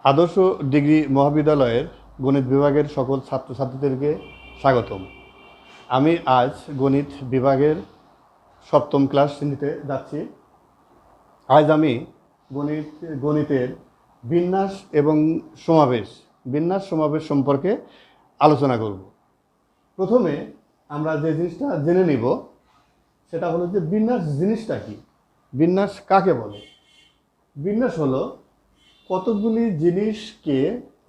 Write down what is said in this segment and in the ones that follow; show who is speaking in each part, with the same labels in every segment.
Speaker 1: আদর্শ ডিগ্রি মহাবিদ্যালয়ের গণিত বিভাগের সকল ছাত্রছাত্রীদেরকে স্বাগতম। আমি আজ গণিত বিভাগের সপ্তম ক্লাস নিতে যাচ্ছি। আজ আমি গণিতের বিন্যাস এবং সমাবেশ সম্পর্কে আলোচনা করব। প্রথমে আমরা যে জিনিসটা জেনে নিব সেটা হলো যে বিন্যাস জিনিসটা কি, বিন্যাস কাকে বলে। বিন্যাস হলো কতগুলি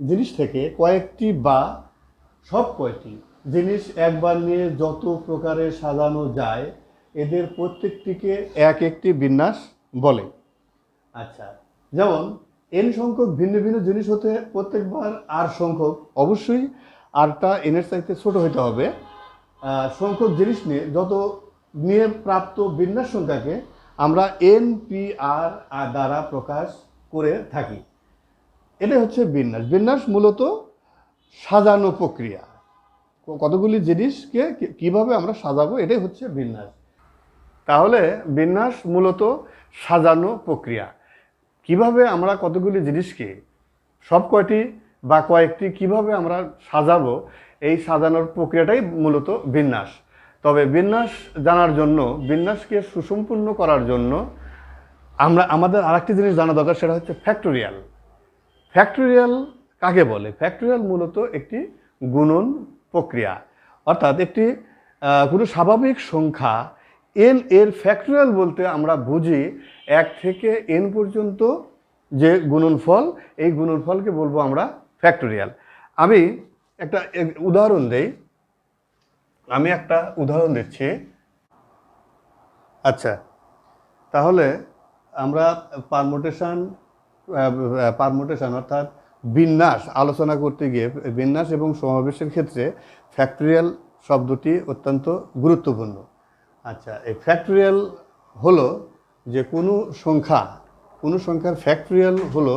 Speaker 1: জিনিস থেকে কয়েকটি বা সব কয়টি জিনিস একবার নিয়ে যত প্রকারে সাজানো যায় এদের প্রত্যেকটিকে এক একটি বিন্যাস বলে। আচ্ছা, যেমন এন সংখ্যক ভিন্ন ভিন্ন জিনিস হতে প্রত্যেকবার আর সংখ্যক, অবশ্যই আরটা এনের চাইতে ছোট হতে হবে, সংখ্যক জিনিস নিয়ে প্রাপ্ত বিন্যাস সংখ্যাকে আমরা NPR দ্বারা প্রকাশ করে থাকি। এটাই হচ্ছে বিন্যাস। বিন্যাস মূলত সাজানো প্রক্রিয়া, কতগুলি জিনিসকে কিভাবে আমরা সাজাবো, এটাই হচ্ছে বিন্যাস। তাহলে বিন্যাস মূলত সাজানো প্রক্রিয়া। কিভাবে আমরা কতগুলি জিনিসকে সব কয়টি বা কয়েকটি কিভাবে আমরা সাজাবো, এই সাজানোর প্রক্রিয়াটাই মূলত বিন্যাস। তবে বিন্যাস জানার জন্য, বিন্যাসকে সুসম্পূর্ণ করার জন্য আমাদের আরেকটি জিনিস জানা দরকার, সেটা হচ্ছে ফ্যাক্টোরিয়াল। ফ্যাক্টোরিয়াল কাকে বলে? ফ্যাক্টোরিয়াল মূলত একটি গুণন প্রক্রিয়া, অর্থাৎ একটি কোনো স্বাভাবিক সংখ্যা এন এর ফ্যাক্টোরিয়াল বলতে আমরা বুঝি 1 থেকে n পর্যন্ত যে গুণনফল, এই গুণনফলকে বলবো আমরা ফ্যাক্টোরিয়াল। আমি একটা উদাহরণ দেই। আমি একটা উদাহরণ দিচ্ছি। আচ্ছা, তাহলে আমরা পারমুটেশন অর্থাৎ বিন্যাস আলোচনা করতে গিয়ে বিন্যাস এবং সমাবেশের ক্ষেত্রে ফ্যাক্টোরিয়াল শব্দটি অত্যন্ত গুরুত্বপূর্ণ। আচ্ছা, এই ফ্যাক্টোরিয়াল হলো যে কোনো সংখ্যার ফ্যাক্টোরিয়াল হলো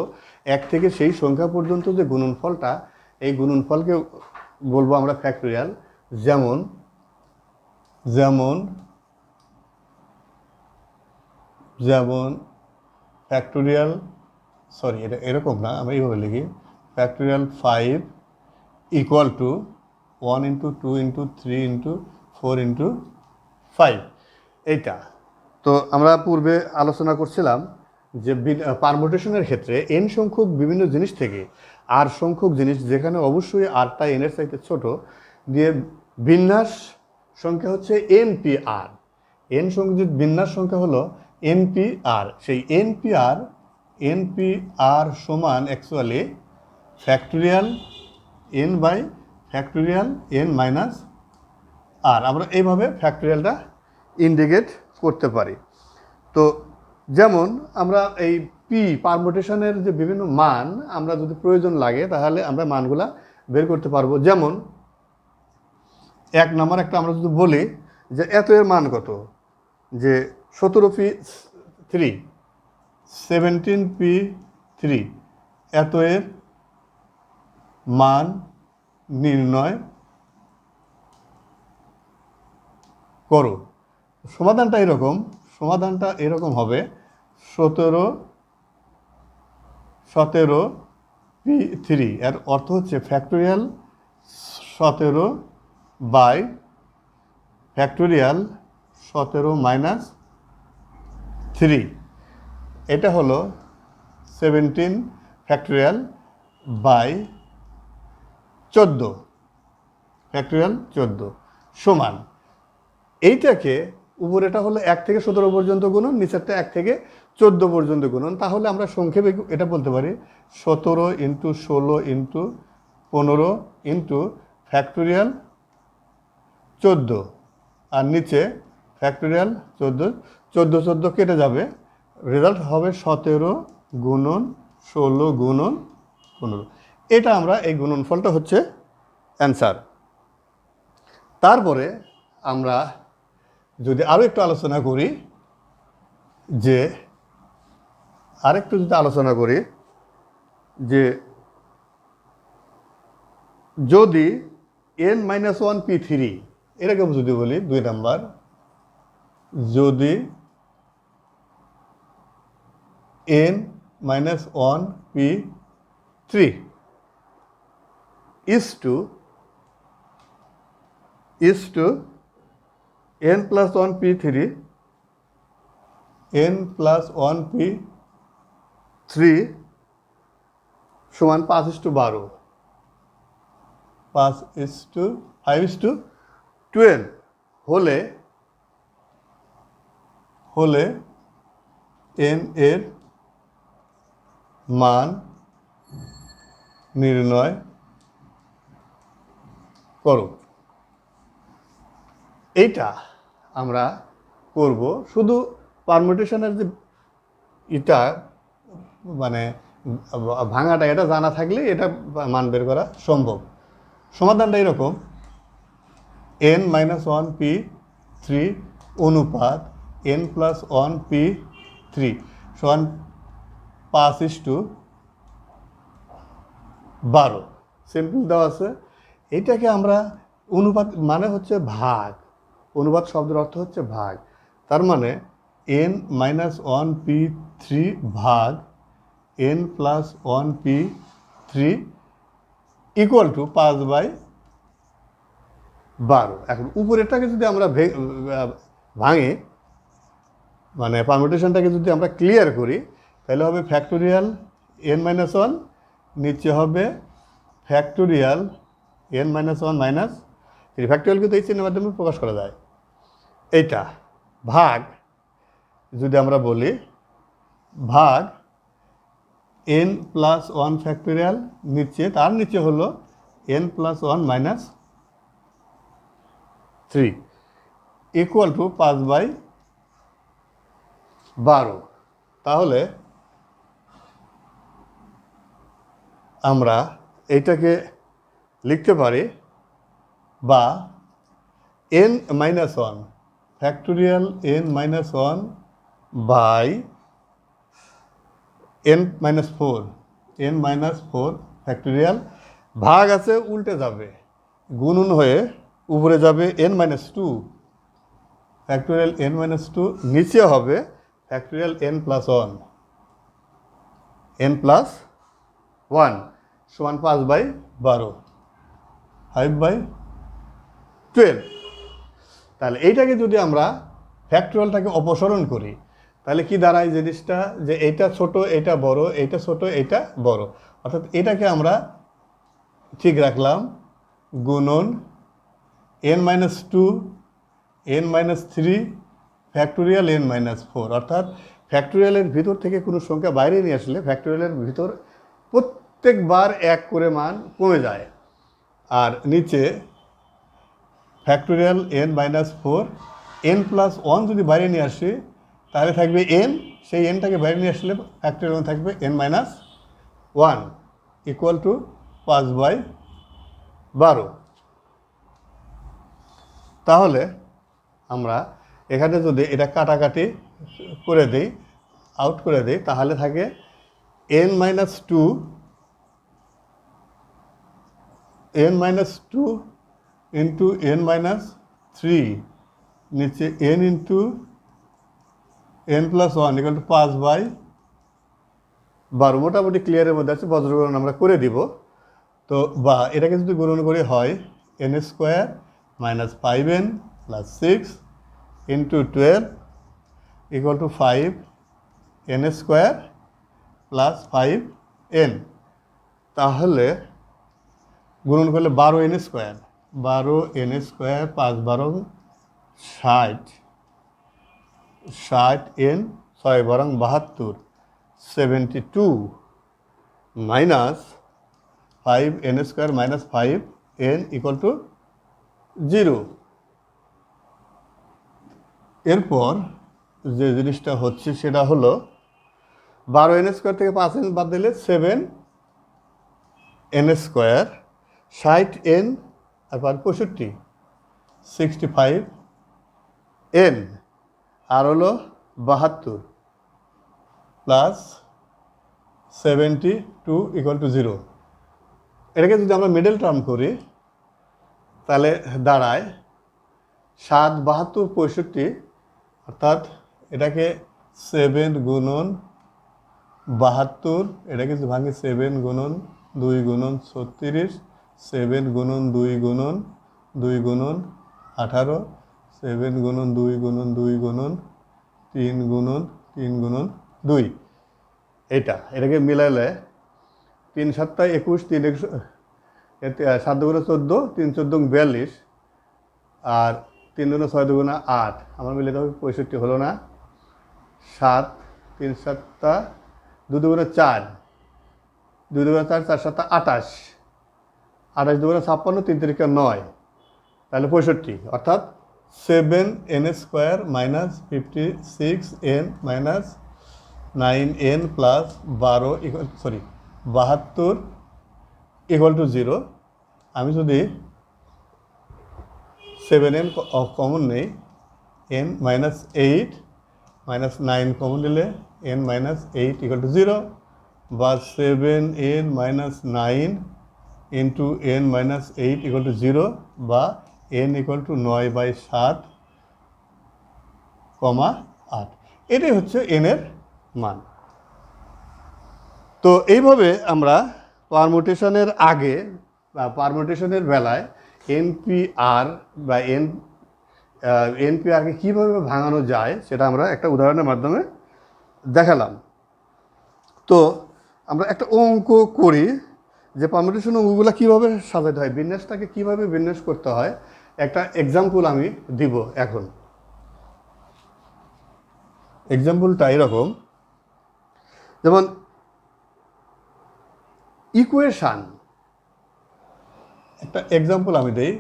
Speaker 1: 1 থেকে সেই সংখ্যা পর্যন্ত যে গুণনফলটা, এই গুণনফলকে বলবো আমরা ফ্যাক্টোরিয়াল। যেমন যেমন যেমন ফ্যাক্টোরিয়াল, সরি এটা এরকম না, আমরা এইভাবে লিখি, factorial 5 equal to 1 into 2 into 3 into 4 into 5। এইটা তো আমরা পূর্বে আলোচনা করছিলাম যে পারমুটেশনের ক্ষেত্রে এন সংখ্যক বিভিন্ন জিনিস থেকে আর সংখ্যক জিনিস, যেখানে অবশ্যই আরটা এনের চাইতে ছোট, দিয়ে বিন্যাস সংখ্যা হচ্ছে NPR। এন সংখ্যক বিন্যাস সংখ্যা হলো NPR। সেই NPR সমান actually factorial n by factorial n minus r. আমরা এইভাবে ফ্যাক্টোরিয়ালটা ইন্ডিকেট করতে পারি। তো যেমন আমরা এই পারমুটেশনের যে বিভিন্ন মান আমরা যদি প্রয়োজন লাগে তাহলে আমরা মানগুলা বের করতে পারবো। যেমন 1 নম্বর একটা আমরা যদি বলি যে এত এর মান কত, যে 17p3 17p3 এত এর মান নির্ণয় করো। সমাধানটা এরকম হবে 17p3 এর অর্থ হচ্ছে ফ্যাক্টোরিয়াল 17 বাই ফ্যাক্টোরিয়াল 17 মাইনাস 3। এটা হলো 17 ফ্যাক্টোরিয়াল বাই 14 ফ্যাক্টোরিয়াল 14 সমান এইটাকে উপরেটা হলো 1 থেকে 17 পর্যন্ত গুণন, নিচেরটা 1 থেকে 14 পর্যন্ত গুণন। তাহলে আমরা সংক্ষেপে এটা বলতে পারি 17 ইন্টু 16 ইন্টু 15 ইন্টু ফ্যাক্টোরিয়াল 14 আর নিচে ফ্যাক্টোরিয়াল 14 14 কেটে যাবে, রেজাল্ট হবে 17 গুণন 16 গুণন 15। এটা আমরা এই গুণনফলটা হচ্ছে অ্যান্সার। তারপরে আমরা যদি আরও একটু আলোচনা করি যে যদি n-1p3 এরকম যদি বলি, 2 নাম্বার, যদি n-1p3 3 is to n plus 1 p3 n plus 1 p3 সমান 5:12 5:12 হলে n এর মান নির্ণয় করো। এইটা আমরা করব শুধু পারমুটেশনের যে এটা মানে ভাঙাটা এটা জানা থাকলে এটা মান বের করা সম্ভব। সমাধানটা এরকম n-1 p3 অনুপাত n plus 1 p3 সমান 5:12 সিম্পল দেওয়া আছে। এইটাকে আমরা অনুপাত মানে হচ্ছে ভাগ, অনুপাত শব্দের অর্থ হচ্ছে ভাগ। তার মানে n-1 p3 ভাগ n plus 1 p3 equal to 5/12। এখন উপরেরটাকে যদি আমরা ভাঙি মানে পারমুটেশনটাকে যদি আমরা ক্লিয়ার করি তাহলে হবে ফ্যাক্টোরিয়াল n-1, নিচে হবে ফ্যাক্টোরিয়াল n-1 মাইনাস এই ফ্যাক্টোরিয়াল কিন্তু এই চিহ্নের মাধ্যমে প্রকাশ করা যায়। এইটা ভাগ যদি আমরা বলি ভাগ n plus 1 ফ্যাক্টোরিয়াল নিচে তার নিচে হলো n plus 1 minus 3 equal to 5/12। তাহলে আমরা এইটাকে লিখতে পারি বা n-1 factorial n-1 by n-4 factorial ভাগ আছে উল্টে যাবে গুণন হয়ে উপরে যাবে n-2 ফ্যাক্টোরিয়াল n-2 নিচে হবে ফ্যাক্টোরিয়াল n plus 1 সমান 5/12 5/12। তাহলে এইটাকে যদি আমরা ফ্যাক্টোরিয়ালটাকে অপসারণ করি তাহলে কি দাঁড়ায় জিনিসটা যে এইটা ছোট এটা বড়, এইটা ছোট এটা বড়, অর্থাৎ এটাকে আমরা ঠিক রাখলাম গুণন n-2 n-3 ফ্যাক্টোরিয়াল n-4, অর্থাৎ ফ্যাক্টোরিয়ালের ভিতর থেকে কোনো সংখ্যা বাইরে নিয়ে আসলে ফ্যাক্টোরিয়ালের ভিতর প্রত্যেকবার 1 করে মান কমে যায়। আর নিচে ফ্যাক্টোরিয়াল n-4 n plus 1 যদি বাইরে নিয়ে আসি তাহলে থাকবে n, সেই nটাকে বাইরে নিয়ে আসলে ফ্যাক্টোরিয়াল থাকবে n-1 ইকুয়াল টু 5/12। তাহলে আমরা এখানে যদি এটা কাটাকাটি করে দিই আউট করে দিই তাহলে থাকে n-2 ইন্টু n-3 নিচে n into n plus 1 equal to 5/12। মোটামুটি ক্লিয়ারের মধ্যে আছে, বজ্রগ্রহণ আমরা করে দিব। তো বা এটাকে যদি গ্রহণ করে হয় n² minus 5n plus 6 into 12 equal to 5n² plus 5n। তাহলে গুণন করলে 12n², 5 12 60n 6 বরং 72 72 minus 5n² minus 5n equal to 0। এরপর যে জিনিসটা হচ্ছে সেটা হলো 12n² থেকে 5n বাদ দিলে 7n², 60n আর 65 65n আর হলো 72 প্লাস 72 ইকুয়াল টু 0। এটাকে যদি আমরা মিডল টার্ম করি তাহলে দাঁড়ায় 7 72 65, অর্থাৎ এটাকে 7 গুণন 72, এটাকে যদি ভাঙি 7 গুণন 2 গুণন 36, 7 গুণন 2 গুণন 2 গুণন 18, 7 গুণন 2 গুণন 2 গুণন 3 গুণন 3 গুণন 2। এটাকে মিলাইলে 3 7 21, 3 7 গুণে 14, 3 14 42, আর 3 গুণে 6 দুগুণে 8, আমার মিলে যাবে 65 হলো না। 7 3 7 2 দুগুণে 4, 2 দুগুণে 4, 4 7 28, 28 দুগুণে 56, 3 3 9, তাহলে 65, অর্থাৎ 7n square minus 56n minus 9n plus 72 equal to 0। আমি যদি 7n কমন নেই, n মাইনাস 8 মাইনাস 9 কমন নিলে n মাইনাস 8 ইকুয়াল টু 0, বা 7n minus 9 into n minus 8 equal to 0, বা n ইকুয়াল টু 9/7, 8। এটাই হচ্ছে n এর মান। তো এইভাবে আমরা পারমুটেশনের আগে বা পারমুটেশনের বেলায় এনপিআর বা এনপিআরকে কীভাবে ভাঙানো যায় সেটা আমরা একটা উদাহরণের মাধ্যমে দেখালাম। তো আমরা একটা অঙ্ক করি যে পারমুটেশন অঙ্কগুলো কীভাবে সাজাতে হয়, বিন্যাসটাকে কীভাবে বিন্যাস করতে হয়, একটা এক্সাম্পল আমি দিব এখন। এক্সাম্পলটা এরকম, যেমন ইকুয়েশান, একটা এক্সাম্পল আমি দেই।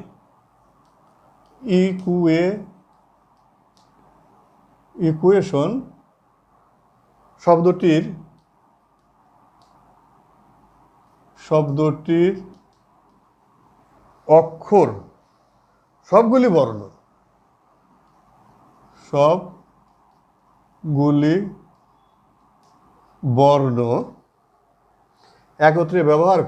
Speaker 1: ইকুয়েশন শব্দটির অক্ষর সবগুলি বর্ণ একত্রে ব্যবহার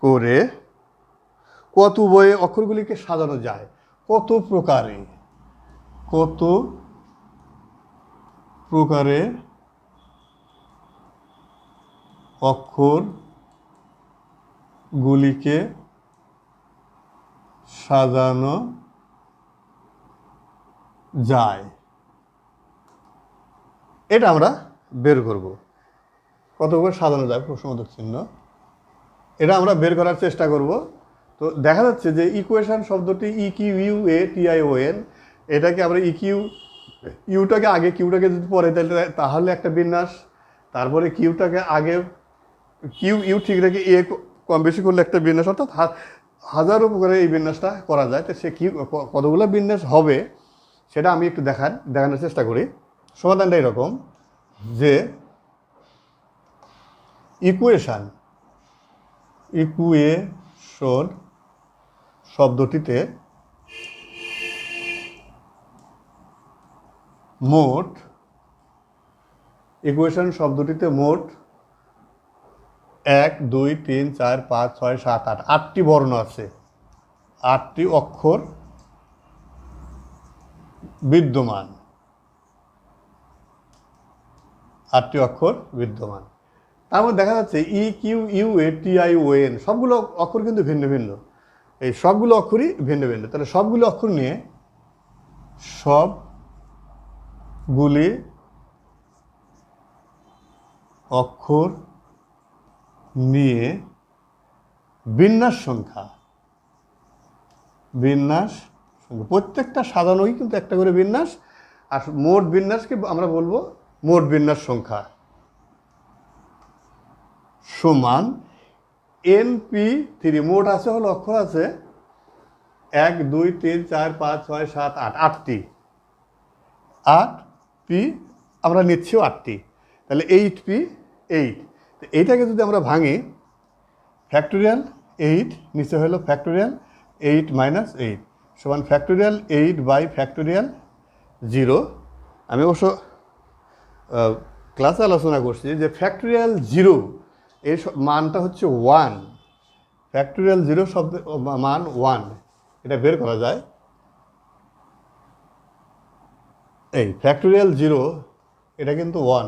Speaker 1: করে কত বইয়ে অক্ষরগুলিকে সাজানো যায়, কত প্রকারে অক্ষরগুলিকে সাজানো যায়, এটা আমরা বের করব। কত করে সাজানো যায় প্রশ্নবোধক চিহ্ন, এটা আমরা বের করার চেষ্টা করব। তো দেখা যাচ্ছে যে ইকুয়েশন শব্দটি EQUATION, এটাকে আমরা ইউটাকে আগে কিউটাকে যদি পরে তাহলে একটা বিন্যাস, তারপরে কিউটাকে আগে ইউ ঠিক রেখে এ কম বেশি করলে একটা বিন্যাস, অর্থাৎ হাজারো প্রকারে এই বিন্যাসটা করা যায়। তো সে কতগুলো বিন্যাস হবে সেটা আমি একটু দেখানোর চেষ্টা করি। সমাধানটা এরকম যে ইকুয়েশন শব্দটিতে মোট 1 2 3 4 5 6 7 8 8টি বর্ণ আছে, 8টি অক্ষর বিদ্যমান, 8টি অক্ষর বিদ্যমান। তার মধ্যে দেখা যাচ্ছে EQUATION সবগুলো অক্ষর কিন্তু ভিন্ন ভিন্ন, এই সবগুলো অক্ষরই ভিন্ন ভিন্ন। তাহলে সবগুলো অক্ষর নিয়ে বিন্যাস সংখ্যা প্রত্যেকটা সাজানোই কিন্তু একটা করে বিন্যাস, আর মোট বিন্যাসকে আমরা বলবো মোট বিন্যাস সংখ্যা সমান NP3। মোট আছে হলো অক্ষর আছে 1 2 3 4 5 6 7 8, 8টি। 8P আমরা নিচ্ছিও 8টি, তাহলে 8P 8। এইটাকে যদি আমরা ভাঙি, ফ্যাক্টোরিয়াল 8 নিচে হলো ফ্যাক্টোরিয়াল 8 মাইনাস 8 সমান ফ্যাক্টোরিয়াল 8 বাই ফ্যাক্টোরিয়াল 0। আমি অবশ্য ক্লাসে আলোচনা করছি যে ফ্যাক্টোরিয়াল 0 এর মানটা হচ্ছে 1, ফ্যাক্টোরিয়াল 0 শব্দের মান 1, এটা বের করা যায়। এই ফ্যাক্টোরিয়াল জিরো এটা কিন্তু ওয়ান,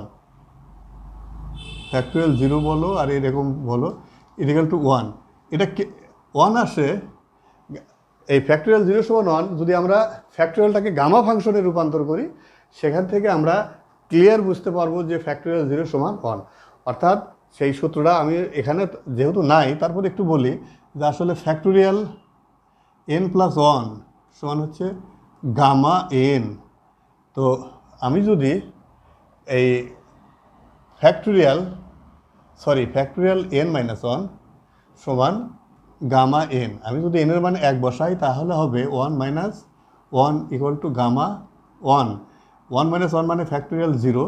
Speaker 1: ফ্যাক্টোরিয়াল জিরো বলো আর এরকম বলো ইকুয়াল টু ওয়ান, এটা ওয়ান আসে, এই ফ্যাক্টোরিয়াল জিরো সমান ওয়ান যদি আমরা ফ্যাক্টোরিয়ালটাকে গামা ফাংশনে রূপান্তর করি সেখান থেকে আমরা ক্লিয়ার বুঝতে পারবো যে ফ্যাক্টোরিয়াল জিরো সমান ওয়ান। অর্থাৎ সেই সূত্রটা আমি এখানে যেহেতু নাই তারপর একটু বলি যে আসলে ফ্যাক্টোরিয়াল এন প্লাস ওয়ান সমান হচ্ছে গামা এন। তো আমি যদি এই ফ্যাক্টোরিয়াল এন মাইনাস ওয়ান সমান গামা এন, আমি যদি এনের মানে এক বসাই তাহলে হবে one minus one equal to gamma one, one minus one মানে factorial zero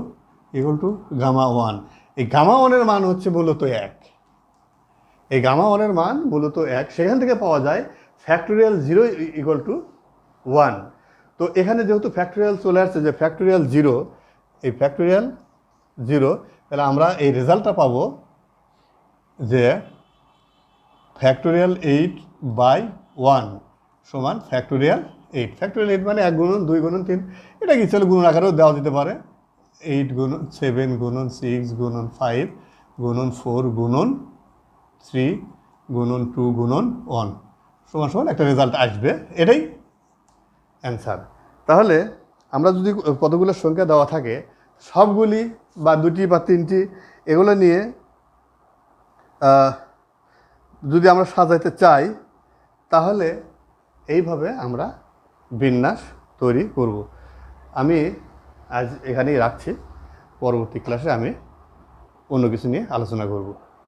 Speaker 1: equal to gamma one. এই গামা ওয়ানের মান হচ্ছে মূলত এক, এই গামা ওয়ানের মান মূলত এক, সেখান থেকে পাওয়া যায় factorial zero equal two one. তো এখানে যেহেতু ফ্যাক্টোরিয়াল চলে আসছে যে ফ্যাক্টোরিয়াল জিরো, এই ফ্যাক্টোরিয়াল জিরো, তাহলে আমরা এই রেজাল্টটা পাবো যে ফ্যাক্টোরিয়াল এইট বাই ওয়ান সমান ফ্যাক্টোরিয়াল এইট। ফ্যাক্টোরিয়াল এইট মানে এক গুণন দুই গুণন তিন, এটা কি চলে গুণন আকারেও দেওয়া যেতে পারে, এইট গুণন সেভেন গুণন সিক্স গুণন ফাইভ গুণন ফোর গুণন থ্রি গুণন টু গুণন ওয়ান সমান সমান একটা রেজাল্ট আসবে, এটাই অ্যান্সার। তাহলে আমরা যদি কতগুলো সংখ্যা দেওয়া থাকে সবগুলি বা দুটি বা তিনটি এগুলো নিয়ে যদি আমরা সাজাইতে চাই তাহলে এইভাবে আমরা বিন্যাস তৈরি করব। আমি আজ এখানেই রাখছি, পরবর্তী ক্লাসে আমি অন্য কিছু নিয়ে আলোচনা করব।